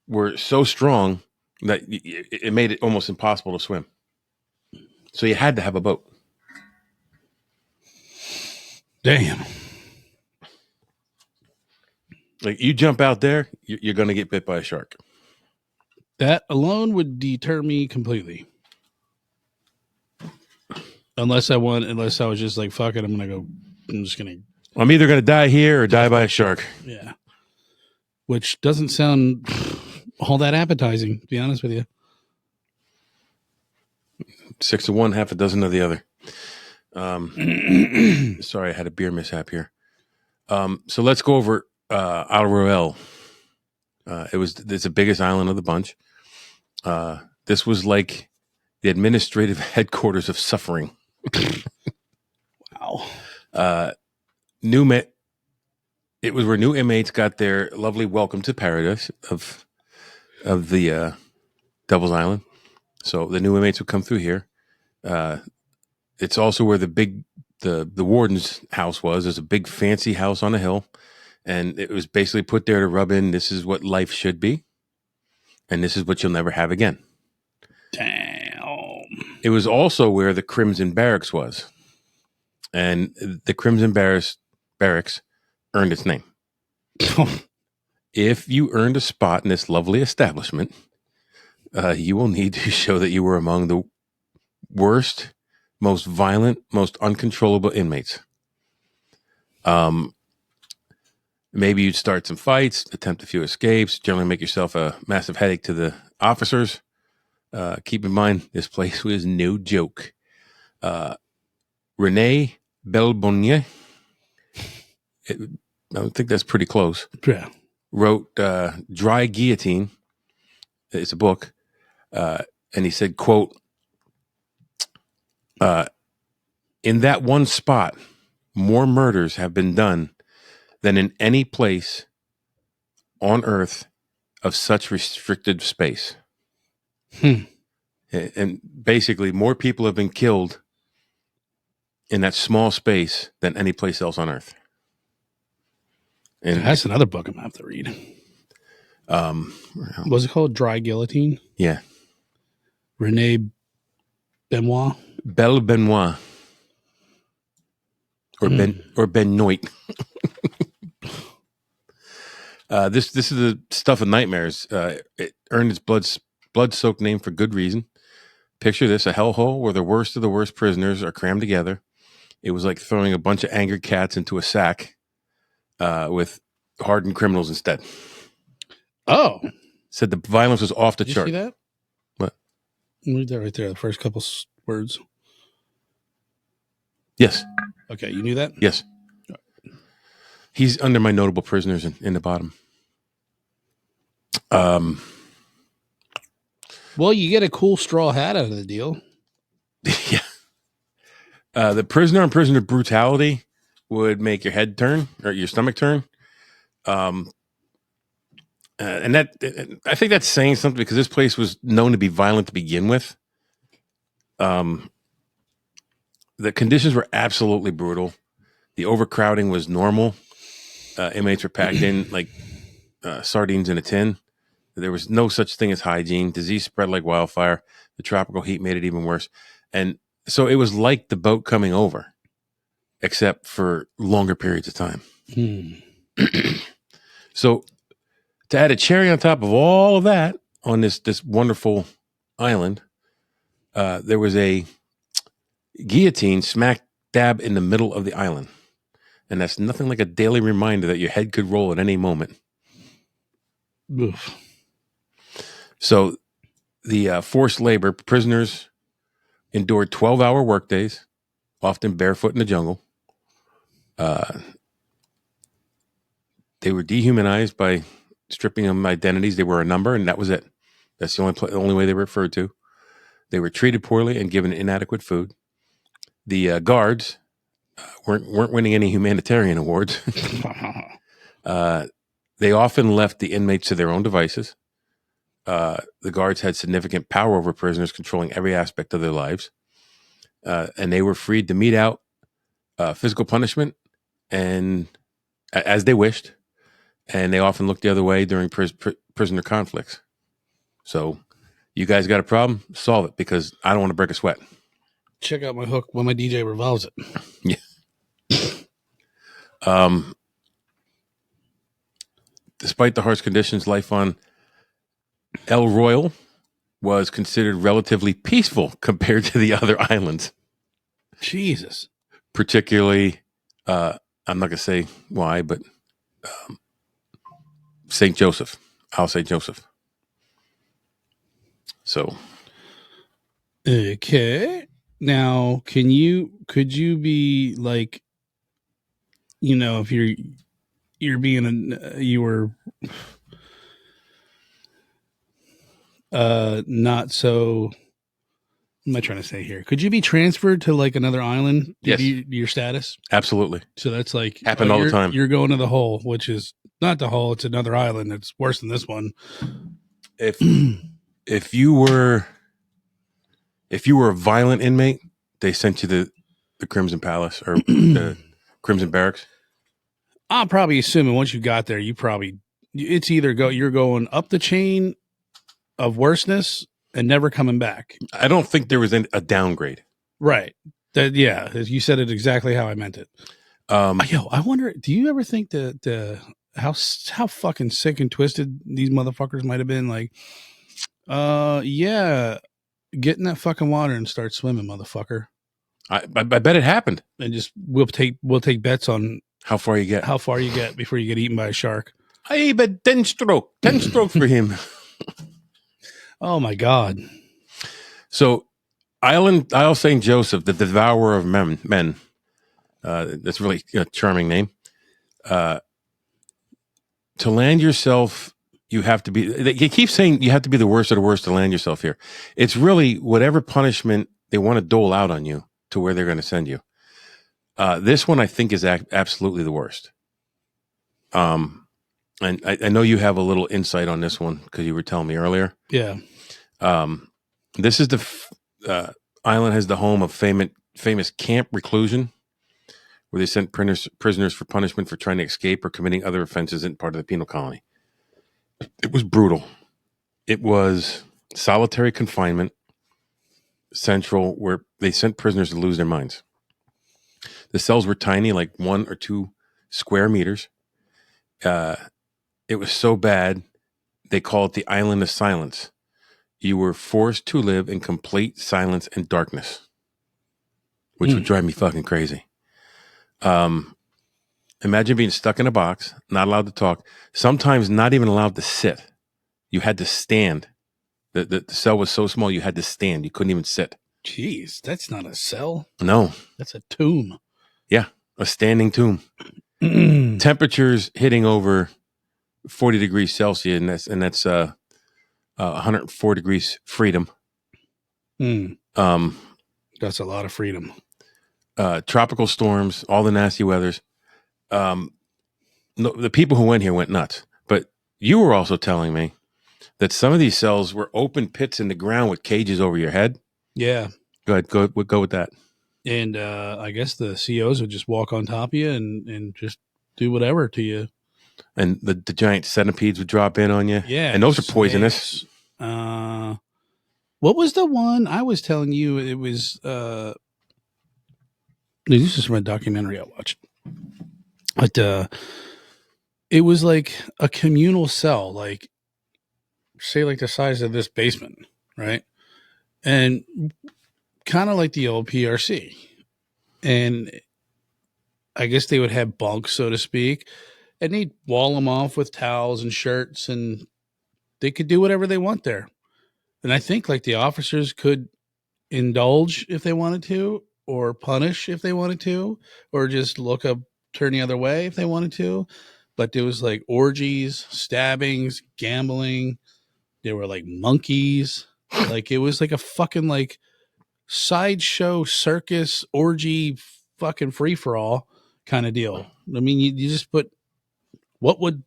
Speaker 5: were so strong that it made it almost impossible to swim. So you had to have a boat.
Speaker 3: Damn.
Speaker 5: Like you jump out there, you're going to get bit by a shark.
Speaker 3: That alone would deter me completely. Unless I was just like, fuck it, I'm either
Speaker 5: going to die here or die by a shark.
Speaker 3: Yeah. Which doesn't sound all that appetizing, to be honest with you.
Speaker 5: 6 to 1, half a dozen of the other. Sorry, I had a beer mishap here. So let's go over Isle Royale. It's the biggest island of the bunch. This was like the administrative headquarters of suffering.
Speaker 3: Wow.
Speaker 5: It was where new inmates got their lovely welcome to paradise of the Devil's Island. So the new inmates would come through here. It's also where the warden's house was. There's a big fancy house on a hill, and it was basically put there to rub in. This is what life should be, and this is what you'll never have again.
Speaker 3: Damn.
Speaker 5: It was also where the Crimson Barracks was, and the Crimson Barracks earned its name. If you earned a spot in this lovely establishment, you will need to show that you were among the worst, most violent, most uncontrollable inmates. Maybe you'd start some fights, attempt a few escapes, generally make yourself a massive headache to the officers. Keep in mind, this place was no joke. René Belbonnier, I think that's pretty close.
Speaker 3: Yeah.
Speaker 5: Wrote Dry Guillotine. It's a book. And he said, quote, in that one spot, more murders have been done than in any place on earth of such restricted space. And basically, more people have been killed in that small space than any place else on earth. And
Speaker 3: that's another book I'm going to have to read. Was it called Dry Guillotine?
Speaker 5: Yeah.
Speaker 3: René Benoit?
Speaker 5: Benoit. Or Benoit. This is the stuff of nightmares. It earned its blood-soaked name for good reason. Picture this, a hellhole where the worst of the worst prisoners are crammed together. It was like throwing a bunch of angry cats into a sack with hardened criminals instead.
Speaker 3: Oh.
Speaker 5: Said the violence was off the
Speaker 3: Did you
Speaker 5: chart.
Speaker 3: see that?
Speaker 5: What?
Speaker 3: Read that right there. The first couple words.
Speaker 5: Yes.
Speaker 3: Okay, you knew that?
Speaker 5: Yes. He's under my notable prisoners in the bottom.
Speaker 3: Well, you get a cool straw hat out of the deal.
Speaker 5: Yeah. The prisoner on prisoner brutality would make your head turn or your stomach turn. And that, I think that's saying something because this place was known to be violent to begin with. The conditions were absolutely brutal. The overcrowding was normal. Inmates were packed in like sardines in a tin. There was no such thing as hygiene. Disease spread like wildfire. The tropical heat made it even worse. And so it was like the boat coming over, except for longer periods of time. So to add a cherry on top of all of that on this wonderful island, there was a guillotine smack dab in the middle of the island. And that's nothing like a daily reminder that your head could roll at any moment.
Speaker 3: Oof.
Speaker 5: So the forced labor prisoners endured 12-hour workdays, often barefoot in the jungle. They were dehumanized by stripping them identities. They were a number, and that was it. That's the only way they were referred to. They were treated poorly and given inadequate food. The guards weren't winning any humanitarian awards. They often left the inmates to their own devices. The guards had significant power over prisoners, controlling every aspect of their lives. And they were freed to mete out physical punishment and as they wished. And they often looked the other way during prisoner conflicts. So you guys got a problem? Solve it, because I don't want to break a sweat.
Speaker 3: Check out my hook when my DJ revolves it.
Speaker 5: Yeah. Despite the harsh conditions, life on El Royal was considered relatively peaceful compared to the other islands.
Speaker 3: Jesus.
Speaker 5: Particularly, I'm not going to say why, but St. Joseph. I'll say Joseph. So.
Speaker 3: Okay. Now, could you be like, you know, if you were not so, what am I trying to say here? Could you be transferred to like another island?
Speaker 5: Yes.
Speaker 3: Your status?
Speaker 5: Absolutely.
Speaker 3: So that's like
Speaker 5: happened all the time.
Speaker 3: You're going to the hole, which is not the hole. It's another island. It's worse than this one.
Speaker 5: If you were a violent inmate, they sent you to the Crimson Palace or the Crimson Barracks.
Speaker 3: I'm probably assuming once you got there, it's either you're going up the chain of worseness and never coming back.
Speaker 5: I don't think there was a downgrade.
Speaker 3: Right. Yeah. You said it exactly how I meant it. I wonder, do you ever think that how fucking sick and twisted these motherfuckers might have been? Like, yeah, get in that fucking water and start swimming, motherfucker.
Speaker 5: I bet it happened.
Speaker 3: And just we'll take bets on
Speaker 5: how far you get
Speaker 3: before you get eaten by a shark.
Speaker 5: I bet 10 stroke for him.
Speaker 3: Oh my God.
Speaker 5: So Isle St. Joseph, the devourer of men. That's really a charming name. To land yourself, you have to be, they keep saying you have to be the worst of the worst to land yourself here. It's really whatever punishment they want to dole out on you to where they're going to send you. This one I think is absolutely the worst. And I know you have a little insight on this one because you were telling me earlier.
Speaker 3: Yeah.
Speaker 5: This is the island has the home of famous camp reclusion, where they sent prisoners for punishment for trying to escape or committing other offenses in part of the penal colony. It was brutal. It was solitary confinement central, where they sent prisoners to lose their minds. The cells were tiny, like 1 or 2 square meters. It was so bad, they call it the Island of Silence. You were forced to live in complete silence and darkness, which would drive me fucking crazy. Imagine being stuck in a box, not allowed to talk, sometimes not even allowed to sit, You had to stand. The cell was so small you had to stand. You couldn't even sit.
Speaker 3: Jeez, that's not a cell.
Speaker 5: No.
Speaker 3: That's a tomb.
Speaker 5: Yeah, a standing tomb. Temperatures hitting over 40 degrees Celsius, and that's 104 degrees freedom.
Speaker 3: That's a lot of freedom.
Speaker 5: Tropical storms, all the nasty weathers. No, the people who went here went nuts. But you were also telling me that some of these cells were open pits in the ground with cages over your head.
Speaker 3: Yeah.
Speaker 5: Go ahead. Go with that.
Speaker 3: And I guess the COs would just walk on top of you and just do whatever to you.
Speaker 5: And the giant centipedes would drop in on you.
Speaker 3: Yeah.
Speaker 5: And those are poisonous.
Speaker 3: What was the one I was telling you? It was this is from a documentary I watched. But it was like a communal cell, like say like the size of this basement, right? And kind of like the old PRC. And I guess they would have bunks, so to speak, and they'd wall them off with towels and shirts, and they could do whatever they want there. And I think like the officers could indulge if they wanted to, or punish if they wanted to, or just turn the other way if they wanted to. But there was like orgies, stabbings, gambling. There were like monkeys. Like it was like a fucking like sideshow circus orgy fucking free for all kind of deal. I mean, you just put, what would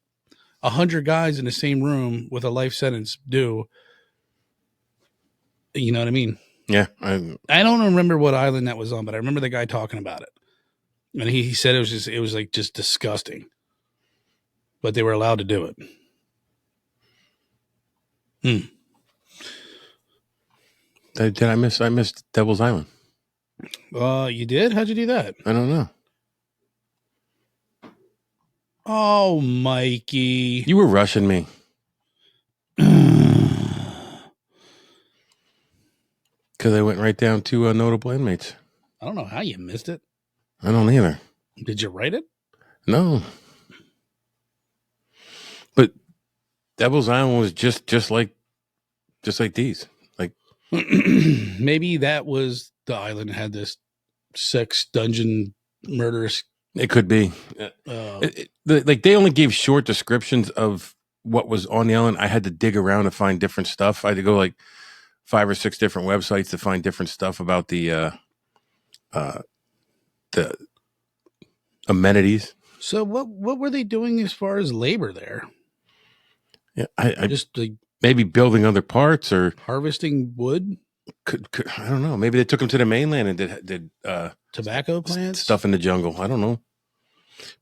Speaker 3: 100 guys in the same room with a life sentence do? You know what I mean?
Speaker 5: Yeah.
Speaker 3: I don't remember what island that was on, but I remember the guy talking about it. And he said it was like just disgusting, but they were allowed to do it.
Speaker 5: Did I missed Devil's Island.
Speaker 3: You did? How'd you do that?
Speaker 5: I don't know.
Speaker 3: Oh, Mikey.
Speaker 5: You were rushing me. Because I went right down to notable inmates.
Speaker 3: I don't know how you missed it.
Speaker 5: I don't either.
Speaker 3: Did you write it?
Speaker 5: No. But Devil's Island was just like these. Like
Speaker 3: maybe that was the island that had this sex dungeon murderous.
Speaker 5: It could be. Like they only gave short descriptions of what was on the island. I had to dig around to find different stuff. I had to go like 5 or 6 different websites to find different stuff about the amenities.
Speaker 3: So what were they doing as far as labor there?
Speaker 5: Yeah, I
Speaker 3: just like
Speaker 5: maybe building other parts or
Speaker 3: harvesting wood.
Speaker 5: Could I don't know. Maybe they took them to the mainland and did
Speaker 3: tobacco plants,
Speaker 5: stuff in the jungle. I don't know.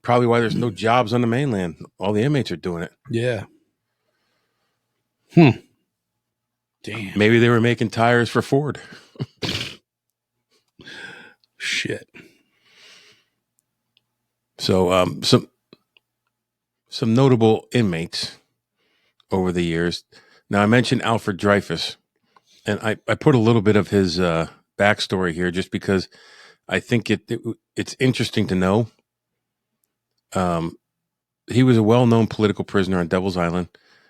Speaker 5: Probably why there's no jobs on the mainland. All the inmates are doing it.
Speaker 3: Yeah. Damn.
Speaker 5: Maybe they were making tires for Ford.
Speaker 3: Shit.
Speaker 5: So some notable inmates over the years. Now I mentioned Alfred Dreyfus, and I put a little bit of his backstory here just because I think it's interesting to know. He was a well-known political prisoner on Devil's Island.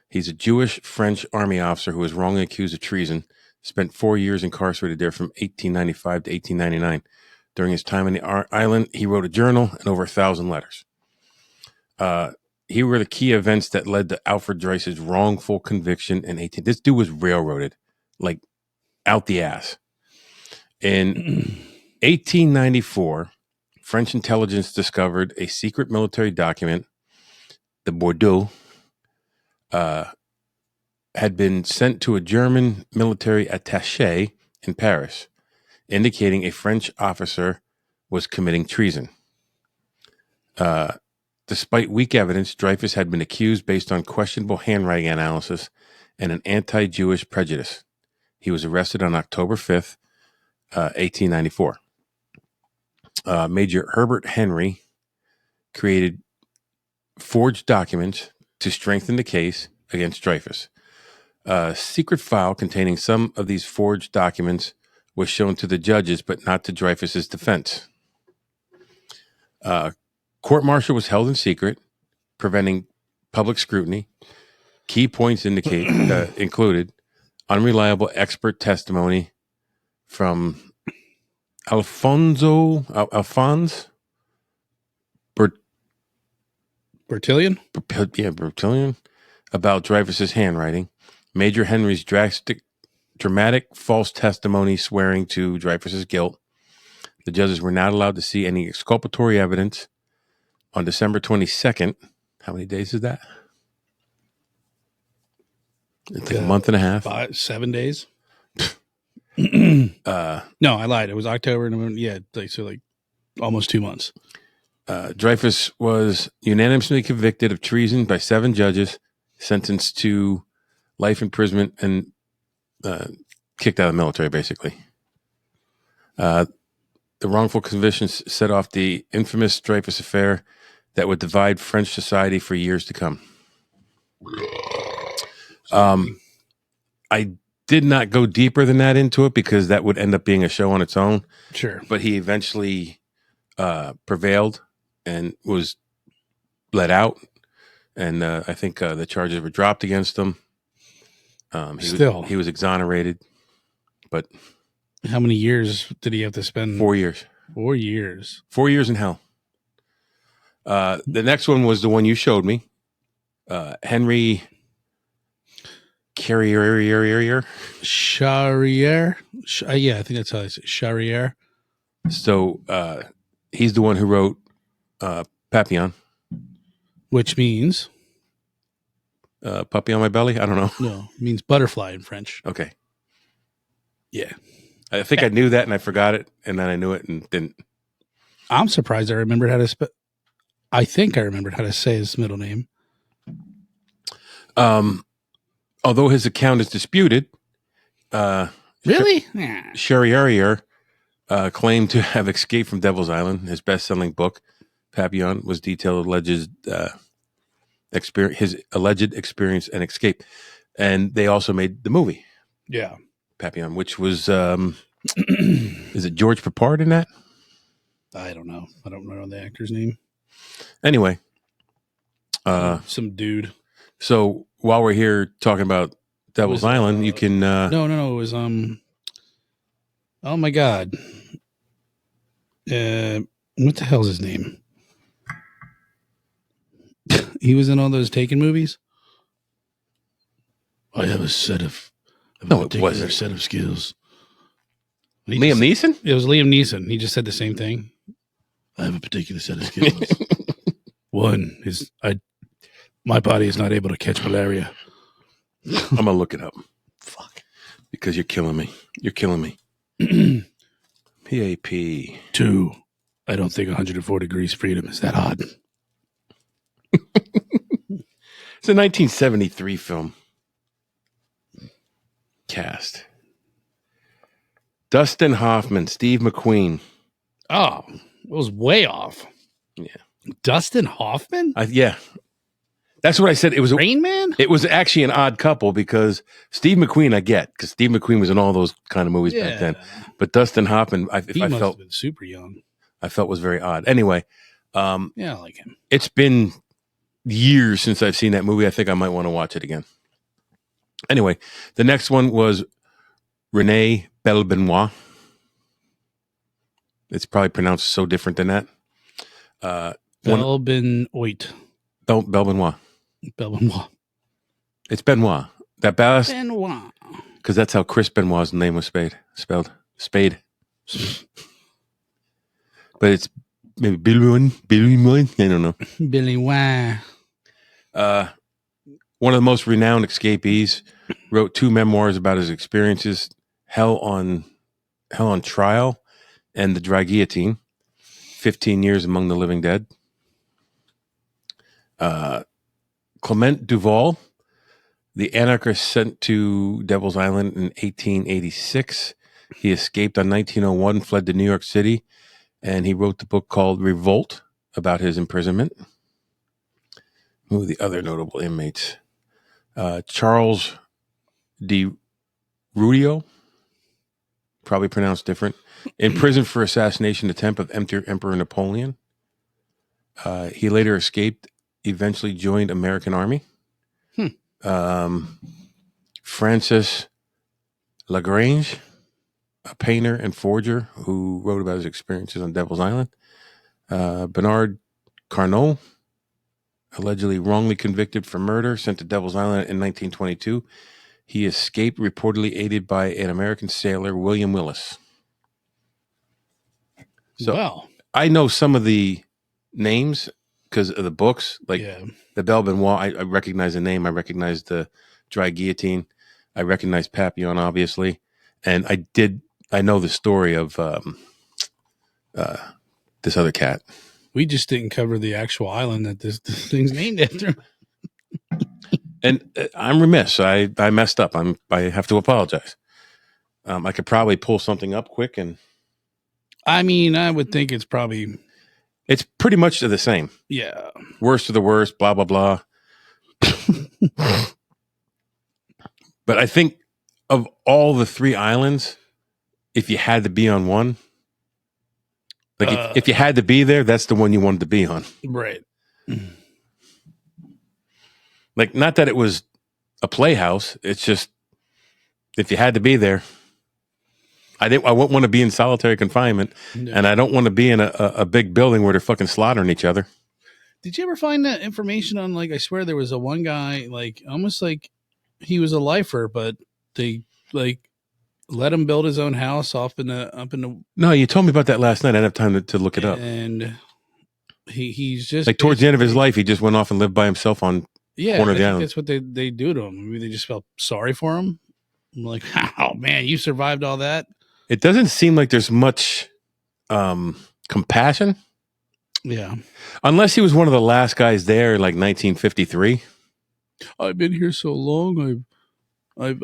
Speaker 5: He's a Jewish French army officer who was wrongly accused of treason. Spent 4 years incarcerated there from 1895 to 1899. During his time on the island, he wrote a journal and over 1,000 letters. He were the key events that led to Alfred Dreyfus' wrongful conviction in 18. This dude was railroaded, like out the ass. In 1894, French intelligence discovered a secret military document, the Bordeaux, had been sent to a German military attaché in Paris, indicating a French officer was committing treason. Despite weak evidence, Dreyfus had been accused based on questionable handwriting analysis and an anti-Jewish prejudice. He was arrested on October 5th, 1894. Major Herbert Henry created forged documents to strengthen the case against Dreyfus. A secret file containing some of these forged documents was shown to the judges, but not to Dreyfus's defense. Court-martial was held in secret, preventing public scrutiny. Key points included unreliable expert testimony from Alphonse
Speaker 3: Bertillon?
Speaker 5: Bertillon about Dreyfus's handwriting. Major Henry's dramatic false testimony swearing to Dreyfus's guilt. The judges were not allowed to see any exculpatory evidence. On December 22nd, how many days is that? It's like a month and a half.
Speaker 3: 7 days. No, I lied. It was October. Yeah, like almost 2 months.
Speaker 5: Dreyfus was unanimously convicted of treason by 7 judges, sentenced to life imprisonment, and kicked out of the military, basically. The wrongful convictions set off the infamous Dreyfus affair that would divide French society for years to come. I did not go deeper than that into it because that would end up being a show on its own.
Speaker 3: Sure.
Speaker 5: But he eventually prevailed and was let out. And I think the charges were dropped against him. He was exonerated. But
Speaker 3: how many years did he have to spend?
Speaker 5: 4 years.
Speaker 3: 4 years.
Speaker 5: 4 years in hell. The next one was the one you showed me. Henri Charrière.
Speaker 3: Charrière? Yeah, I think that's how I say it. Charrière.
Speaker 5: So he's the one who wrote Papillon.
Speaker 3: Which means?
Speaker 5: Puppy on my belly? I don't know.
Speaker 3: No, it means butterfly in French.
Speaker 5: Okay.
Speaker 3: Yeah.
Speaker 5: I think I knew that and I forgot it, and then I knew it and didn't.
Speaker 3: I'm surprised I remembered how to I think I remembered how to say his middle name.
Speaker 5: Although his account is disputed,
Speaker 3: really?
Speaker 5: Charrière claimed to have escaped from Devil's Island. His best-selling book, Papillon, was detailed his alleged experience and escape, and they also made the movie.
Speaker 3: Yeah,
Speaker 5: Papillon, which was is it George Peppard in that?
Speaker 3: I don't know. I don't know the actor's name.
Speaker 5: Anyway,
Speaker 3: some dude.
Speaker 5: So while we're here talking about Devil's Island, you can
Speaker 3: no, it was oh my god, what the hell's his name? He was in all those Taken movies. I have a set of set of skills.
Speaker 5: Liam Neeson?
Speaker 3: It was Liam Neeson. He just said the same thing. I have a particular set of skills. One is my body is not able to catch malaria.
Speaker 5: I'm gonna look it up.
Speaker 3: Fuck.
Speaker 5: Because you're killing me. You're killing me. PAP.
Speaker 3: 2. I don't think 104 degrees freedom is that hot.
Speaker 5: It's a 1973 film. Cast. Dustin Hoffman, Steve McQueen.
Speaker 3: Oh, it was way off.
Speaker 5: Yeah.
Speaker 3: Dustin Hoffman?
Speaker 5: Yeah. That's what I said. It was
Speaker 3: Rain Man?
Speaker 5: It was actually an odd couple because Steve McQueen, I get, because Steve McQueen was in all those kind of movies back then. But Dustin Hoffman, I
Speaker 3: must have been super young.
Speaker 5: I felt was very odd. Anyway.
Speaker 3: Yeah, I like him.
Speaker 5: It's been years since I've seen that movie. I think I might want to watch it again. Anyway, the next one was Renee Bellbenoit. It's probably pronounced so different than that.
Speaker 3: Bellbenoit.
Speaker 5: Bellbenoit.
Speaker 3: Bellbenoit.
Speaker 5: It's Benoit. That ballast.
Speaker 3: Benoit.
Speaker 5: Because that's how Chris Benoit's name was spelled. Spade. But it's maybe Bellbenoit. I don't know.
Speaker 3: Bellbenoit.
Speaker 5: One of the most renowned escapees, wrote 2 memoirs about his experiences: Hell on Trial and The Dry Guillotine. 15 Years Among the Living Dead. Clement Duval, the anarchist sent to Devil's Island in 1886. He escaped on 1901, fled to New York City, and he wrote the book called Revolt about his imprisonment. Who are the other notable inmates? Charles de Rudio, probably pronounced different, in prison for assassination attempt of Emperor Napoleon. He later escaped, eventually joined American Army. Francis Lagrange, a painter and forger who wrote about his experiences on Devil's Island. Bernard Carnot, allegedly wrongly convicted for murder, sent to Devil's Island in 1922. He escaped, reportedly aided by an American sailor, William Willis. So
Speaker 3: wow.
Speaker 5: I know some of the names because of the books, like the Belle Benoit. I recognize the name. I recognize the Dry Guillotine. I recognize Papillon, obviously. And I know the story of this other cat.
Speaker 3: We just didn't cover the actual island that this thing's named after.
Speaker 5: And I'm remiss. I messed up. I have to apologize. I could probably pull something up quick, and
Speaker 3: I mean, I would think it's probably
Speaker 5: pretty much the same.
Speaker 3: Yeah,
Speaker 5: Worst of the worst. Blah blah blah. But I think of all the 3 islands, if you had to be on one, like if you had to be there, that's the one you wanted to be on.
Speaker 3: Right.
Speaker 5: Like, not that it was a playhouse. It's just, if you had to be there, I wouldn't want to be in solitary confinement, and I don't want to be in a big building where they're fucking slaughtering each other.
Speaker 3: Did you ever find that information on, like, I swear there was a one guy, like, almost like he was a lifer, but they, like, let him build his own house up in the. No,
Speaker 5: you told me about that last night. I didn't have time to look it up.
Speaker 3: And he's just
Speaker 5: like towards the end of his life, he just went off and lived by himself on corner of the island.
Speaker 3: That's what they do to him. Maybe they just felt sorry for him. I'm like, oh man, you survived all that.
Speaker 5: It doesn't seem like there's much compassion.
Speaker 3: Yeah,
Speaker 5: unless he was one of the last guys there, like 1953.
Speaker 3: I've been here so long. I've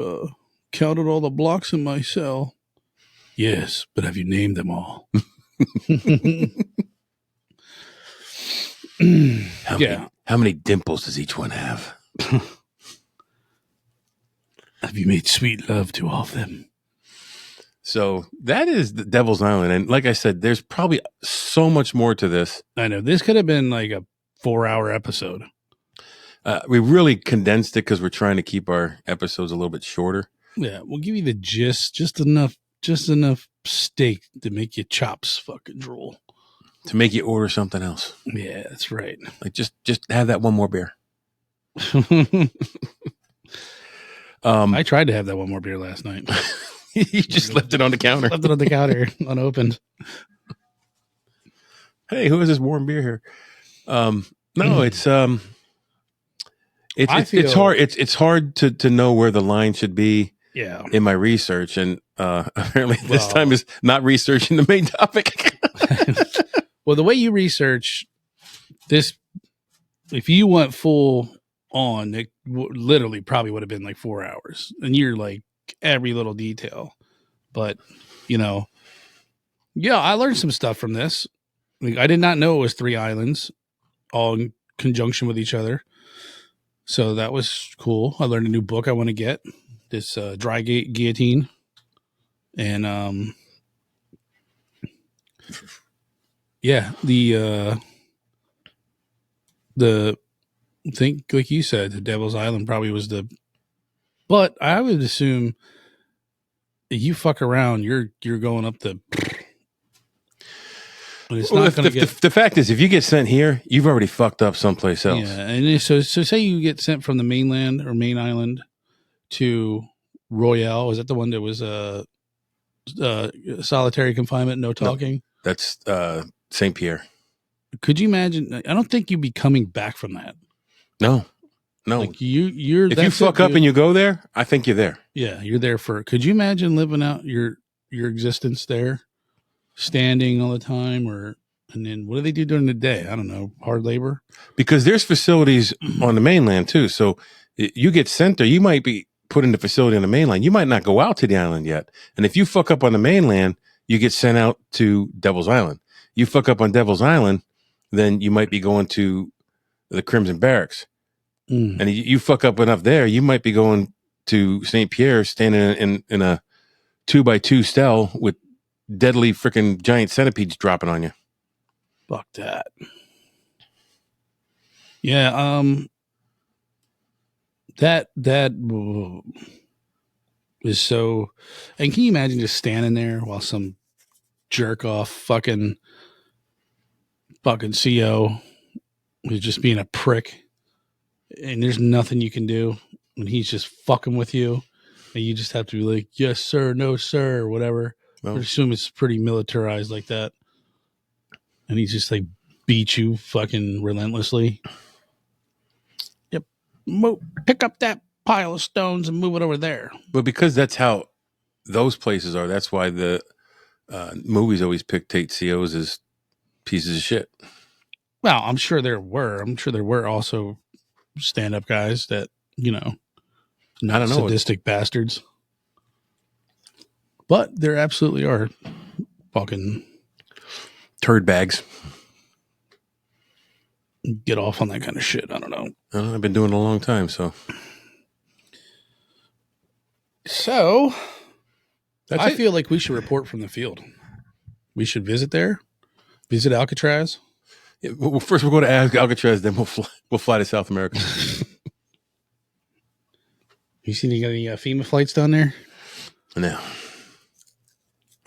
Speaker 3: counted all the blocks in my cell. Yes, but have you named them all?
Speaker 5: How many dimples does each one have?
Speaker 3: Have you made sweet love to all of them?
Speaker 5: So that is the Devil's Island. And like I said, there's probably so much more to this.
Speaker 3: I know. This could have been like a 4-hour episode.
Speaker 5: We really condensed it because we're trying to keep our episodes a little bit shorter.
Speaker 3: Yeah, we'll give you the gist, just enough steak to make your chops fucking drool.
Speaker 5: To make you order something else.
Speaker 3: Yeah, that's right.
Speaker 5: Like just have that one more beer.
Speaker 3: I tried to have that one more beer last night.
Speaker 5: You just left it on the counter.
Speaker 3: Left it on the counter, unopened.
Speaker 5: Hey, who has this warm beer here? No, it's hard. It's hard to know where the line should be.
Speaker 3: Yeah.
Speaker 5: In my research, and apparently this time is not researching the main topic.
Speaker 3: Well, the way you research this, if you went full on, it literally probably would have been like 4 hours, and you're like every little detail. But I learned some stuff from this. Like, I did not know it was 3 islands all in conjunction with each other, so that was cool. I learned a new book I want to get. This Dry Guillotine, and the think, like you said, the Devil's Island probably was but I would assume if you fuck around, you're going up the. It's not going to get.
Speaker 5: The fact is, if you get sent here, you've already fucked up someplace else.
Speaker 3: Yeah, and so say you get sent from the mainland or main island to Royale. Was that the one that was solitary confinement, no talking?
Speaker 5: No, that's St. Pierre.
Speaker 3: Could you imagine? I don't think you'd be coming back from that.
Speaker 5: No.
Speaker 3: Like you're.
Speaker 5: If you fuck up and you go there, I think you're there.
Speaker 3: Yeah, you're there for. Could you imagine living out your existence there, standing all the time, and then what do they do during the day? I don't know, hard labor.
Speaker 5: Because there's facilities on the mainland too. So you get sent there, you might be put in the facility on the mainland. You might not go out to the island yet. And if you fuck up on the mainland, you get sent out to Devil's Island. You fuck up on Devil's Island, then you might be going to the Crimson Barracks. And you fuck up enough there, you might be going to St. Pierre, standing in a 2x2 cell with deadly freaking giant centipedes dropping on you.
Speaker 3: Fuck that. Yeah. That is so. And can you imagine just standing there while some jerk off fucking CO is just being a prick, and there's nothing you can do, and he's just fucking with you, and you just have to be like, yes sir, no sir, or whatever.
Speaker 5: Well,
Speaker 3: I assume it's pretty militarized like that, and he's just like beat you fucking relentlessly. Yep, pick up that pile of stones and move it over there.
Speaker 5: but because that's how those places are, that's why the movies always pictate COs as pieces of shit.
Speaker 3: Well, I'm sure there were also stand-up guys that,
Speaker 5: I don't know.
Speaker 3: sadistic bastards. But there absolutely are fucking
Speaker 5: Turd bags.
Speaker 3: get off on that kind of shit. I don't know.
Speaker 5: I've been doing it a long time, so.
Speaker 3: So,
Speaker 5: That's
Speaker 3: I
Speaker 5: it.
Speaker 3: feel like we should report from the field. We should visit Alcatraz.
Speaker 5: Yeah, well, first we'll go to Alcatraz, then we'll fly to South America.
Speaker 3: You seen any FEMA flights down there?
Speaker 5: No.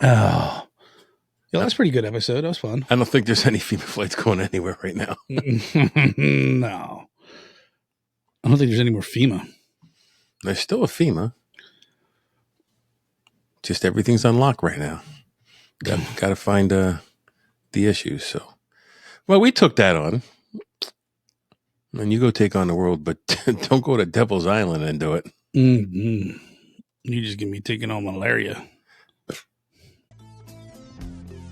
Speaker 3: Oh. Yeah, that's a pretty good episode. That was fun.
Speaker 5: I don't think there's any FEMA flights going anywhere right now.
Speaker 3: No. I don't think there's any more FEMA.
Speaker 5: There's still a FEMA. Just everything's on lock right now. Got to find the issues. So, well, we took that on. And you go take on the world, but don't go to Devil's Island and do it.
Speaker 3: Mm-hmm. You just get me taking on malaria.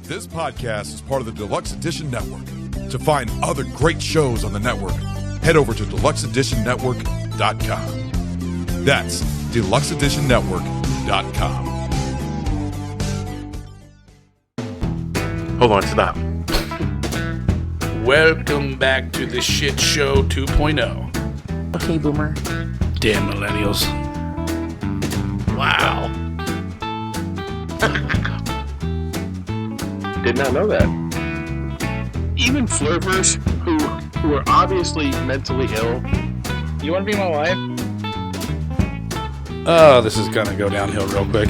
Speaker 1: This podcast is part of the Deluxe Edition Network. To find other great shows on the network, head over to deluxeeditionnetwork.com. That's deluxeeditionnetwork.com.
Speaker 5: Hold on, stop.
Speaker 3: Welcome back to the Shit Show 2.0.
Speaker 4: Okay, Boomer.
Speaker 3: Damn millennials. Wow.
Speaker 2: Did not know that. Even flirters who are obviously mentally ill. You want to be my wife?
Speaker 3: Oh, this is going to go downhill real quick.